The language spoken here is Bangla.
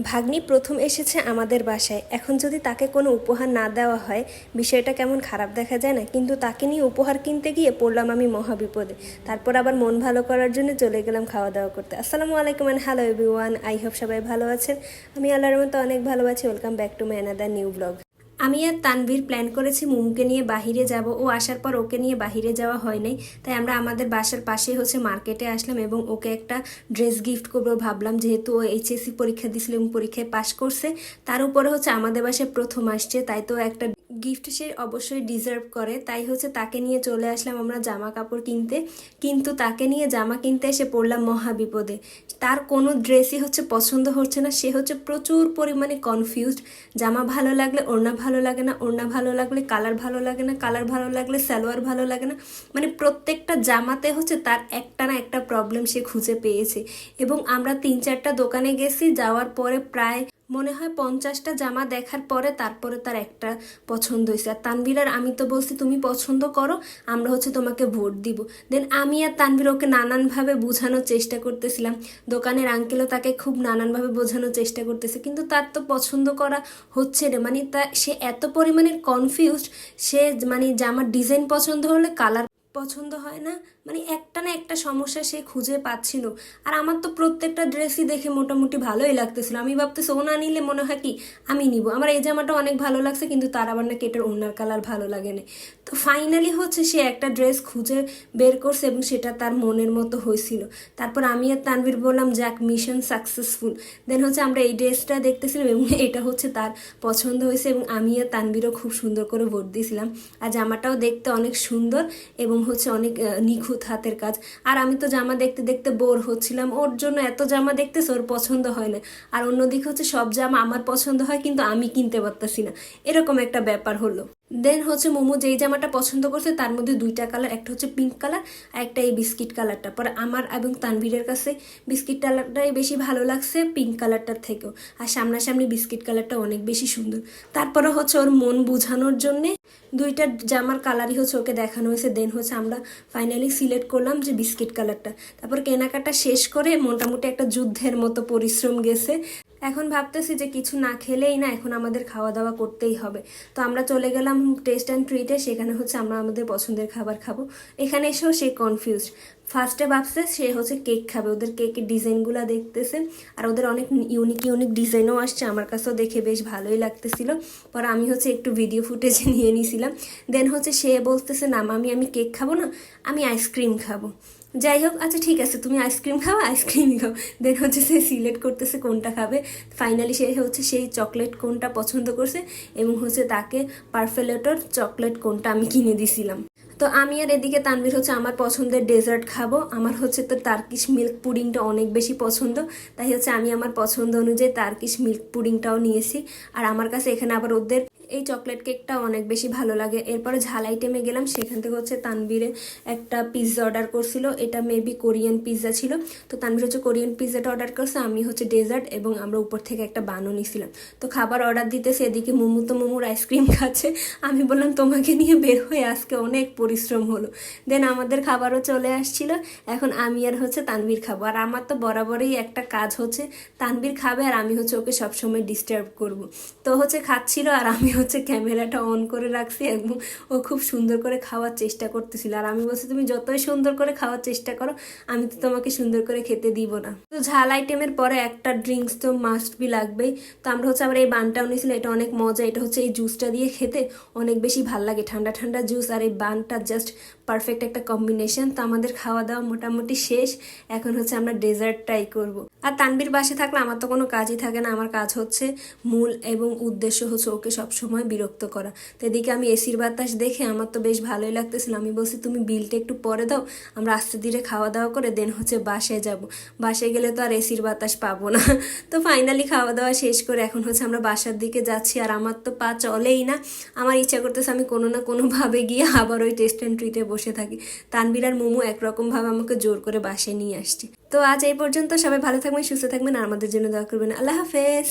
ভাগ্নি প্রথম এসেছে আমাদের বাসায়, এখন যদি তাকে কোনো উপহার না দেওয়া হয় বিষয়টা কেমন খারাপ দেখা যায় না? কিন্তু তাকে নিয়ে উপহার কিনতে গিয়ে পড়লাম আমি মহাবিপদে। তারপর আবার মন ভালো করার জন্য চলে গেলাম খাওয়া দাওয়া করতে। আসসালামু আলাইকুম and hello everyone, I hope সবাই ভালো আছেন। আমি আল্লাহর মতো অনেক ভালো আছি। Welcome back to my another new blog. আমি আর তানভীর প্ল্যান করেছি মুমুকে নিয়ে বাহিরে যাব। ও আসার পর ওকে নিয়ে বাহিরে যাওয়া হয় নাই, তাই আমরা আমাদের বাসার পাশে মার্কেটে আসলাম এবং ওকে একটা ড্রেস গিফট করবো ভাবলাম, যেহেতু ও এইচএসসি পরীক্ষা দিয়েছিল এবং পরীক্ষায় পাশ করছে। তার উপরে আমাদের বাসায় প্রথম আসছে, তাই তো একটা গিফট সে অবশ্যই ডিজার্ভ করে। তাই তাকে নিয়ে চলে আসলাম আমরা জামা কাপড় কিনতে। কিন্তু তাকে নিয়ে জামা কিনতে এসে পড়লাম মহা বিপদে। তার কোনো ড্রেসই পছন্দ হচ্ছে না। সে প্রচুর পরিমাণে কনফিউজড। জামা ভালো লাগলে ওড়না ভালো লাগে না, ওড়না ভালো লাগলে কালার ভালো লাগে না, কালার ভালো লাগলে সালোয়ার ভালো লাগে না। মানে প্রত্যেকটা জামাতে তার একটা না একটা প্রবলেম সে খুঁজে পেয়েছে। এবং আমরা 3-4টা দোকানে গেছি, যাওয়ার পরে প্রায় মনে হয় 50টা জামা দেখার পরে তারপরে তার একটা পছন্দ হয়েছে। আর তানভীর আর আমি তো বলছি তুমি পছন্দ করো, আমরা তোমাকে ভোট দিব। দেন আমি আর তানভীর ওকে নানানভাবে বোঝানোর চেষ্টা করতেছিলাম। দোকানের আঙ্কেলও তাকে খুব নানানভাবে বোঝানোর চেষ্টা করতেছে, কিন্তু তার তো পছন্দ করা হচ্ছে না। মানে সে এত পরিমাণে কনফিউজড। সে জামার ডিজাইন পছন্দ হলে কালার পছন্দ হয় না। একটা না একটা সমস্যা সে খুঁজে পাচ্ছিল। আর আমার তো প্রত্যেকটা ড্রেসই দেখে মোটামুটি ভালোই লাগতেছিল। আমি ভাবতেছি ও না নিলে মনে হয় কি আমি নিব। আমার এই জামাটা অনেক ভালো লাগছে, কিন্তু তার আবার নাকি এটার ওড়নার কালার ভালো লাগে না। তো ফাইনালি সে একটা ড্রেস খুঁজে বের করছে এবং সেটা তার মনের মতো হয়েছিল। তারপর আমি আর তানভীর বললাম যাক, মিশন সাকসেসফুল। দেন আমরা এই ড্রেসটা দেখতেছিলাম এবং এটা তার পছন্দ হয়েছে এবং আমি আর তানভীরও খুব সুন্দর করে ভোট দিয়েছিলাম। আর জামাটাও দেখতে অনেক সুন্দর এবং অনেক নিখুঁত হাতের কাজ। আর আমি তো জামা দেখতে দেখতে বোর হচ্ছিলাম। ওর জন্য এত জামা দেখতেছে, ওর পছন্দ হয় না। আর অন্যদিকে সব জামা আমার পছন্দ হয় কিন্তু আমি কিনতে পারতাছি না, এরকম একটা ব্যাপার হলো। দেন মোমো যেই জামাটা পছন্দ করছে তার মধ্যে 2টা কালার, একটা পিঙ্ক কালার আর একটা এই বিস্কিট কালারটা। পরে আমার এবং তানভীরের কাছে বিস্কিট কালারটাই বেশি ভালো লাগছে পিঙ্ক কালারটার থেকেও। আর সামনাসামনি বিস্কিট কালারটা অনেক বেশি সুন্দর। তারপরে ওর মন বোঝানোর জন্যে 2টা জামার কালারই ওকে দেখানো হয়েছে। দেন আমরা ফাইনালি সিলেক্ট করলাম যে বিস্কিট কালারটা। তারপর কেনাকাটা শেষ করে মোটামুটি একটা যুদ্ধের মতো পরিশ্রম গেছে। এখন ভাবতেছি যে কিছু না খেলেই না, এখন আমাদের খাওয়া দাওয়া করতেই হবে। তো আমরা চলে গেলাম টেস্ট অ্যান্ড ট্রিটে। সেখানে আমরা আমাদের পছন্দের খাবার খাবো। এখানে এসেও সে কনফিউজড। ফার্স্টে ভাবছে সে কেক খাবে। ওদের কেকের ডিজাইনগুলো দেখতেছে, আর ওদের অনেক ইউনিক ইউনিক ডিজাইনও আসছে। আমার কাছেও দেখে বেশ ভালোই লাগতেছিল। পরে আমি একটু ভিডিও ফুটেজ নিয়ে নিয়েছিলাম। দেন সে বলতেছে না মামি, আমি কেক খাবো না, আমি আইসক্রিম খাবো। যাই হোক, আচ্ছা ঠিক আছে, তুমি আইসক্রিম খাও, আইসক্রিমই খাও। দেন সে সিলেক্ট করতেছে কোনটা খাবে। ফাইনালি সে সেই চকলেট কোনটা পছন্দ করছে এবং তাকে পারফেক্টর চকলেট কোনটা আমি কিনে দিছিলাম। তো আমি আর এদিকে তানভীর আমার পছন্দের ডেজার্ট খাবো। আমার তো টার্কিশ মিল্ক পুডিংটা অনেক বেশি পছন্দ, তাই আমি আমার পছন্দ অনুযায়ী টার্কিশ মিল্ক পুডিংটাও নিয়েছি। আর আমার কাছে এখানে আবার ওদের এই চকলেট কেকটা অনেক বেশি ভালো লাগে। এরপরে ঝাল আইটেমে গেলাম। সেখান থেকে তানভীরে একটা পিৎজা অর্ডার করছিল। এটা মেবি কোরিয়ান পিৎজা ছিল। তো তানভীর কোরিয়ান পিৎজাটা অর্ডার করছে, আমি ডেজার্ট এবং আমরা উপর থেকে একটা বানও নিয়েছিলাম। তো খাবার অর্ডার দিতেছে, এদিকে মোমো তো মোমোর আইসক্রিম খাচ্ছে। আমি বললাম তোমাকে নিয়ে বের হয়ে আজকে অনেক পরিশ্রম হলো। দেন আমাদের খাবারও চলে আসছিল। এখন আমি আর তানভীর খাবো। আর আমার তো বরাবরই একটা কাজ তানভীর খাবে আর আমি ওকে সবসময় ডিস্টার্ব করব। তো খাচ্ছিল আর আমি ক্যামেরাটা অন করে রাখছি এবং ও খুব সুন্দর করে খাওয়ার চেষ্টা করতেছিল। আর আমি বলছি তুমি যতই সুন্দর করে খাওয়ার চেষ্টা করো, আমি তো তোমাকে সুন্দর করে খেতে দিব না। তো ঝাল আইটেমের পরে একটা ড্রিঙ্কস তো মাস্ট বি লাগবেই। তো আমরা আবার এই বানটাও নিয়েছিলাম। এটা অনেক মজা। এটা এই জুসটা দিয়ে খেতে অনেক বেশি ভাল লাগে। ঠান্ডা ঠান্ডা জুস আর এই বানটা জাস্ট পারফেক্ট একটা কম্বিনেশন। তো আমাদের খাওয়া দাওয়া মোটামুটি শেষ। এখন আমরা ডেজার্ট ট্রাই করব। আর তানভীর বাসে থাকলে আমার তো কোনো কাজই থাকে না। আমার কাজ মূল এবং উদ্দেশ্য ওকে সবসময় বিরক্ত করা। তো এদিকে আমি এসির বাতাস দেখে আমার তো বেশ ভালোই লাগতেছিল। আমি বলছি তুমি বিলটা একটু পরে দাও, আমরা আস্তে ধীরে খাওয়া দাওয়া করে দেন বাসায় যাব। বাসায় গেলে তো আর এসির বাতাস পাবো না। তো ফাইনালি খাওয়া দাওয়া শেষ করে এখন আমরা বাসার দিকে যাচ্ছি। আর আমার তো পা চলেই না। আমার ইচ্ছা করতেছে আমি কোনো না কোনোভাবে গিয়ে আবার ওই টেস্ট অ্যান্ড ট্রিটে বসে থাকি। তানভীর আর মোমো একরকমভাবে আমাকে জোর করে বাসায় নিয়ে আসছে। তো আজ এই পর্যন্ত। সবাই ভালো থাকবেন, সুস্থ থাকবেন আর আমাদের জন্য দোয়া করবেন। আল্লাহ হাফেজ।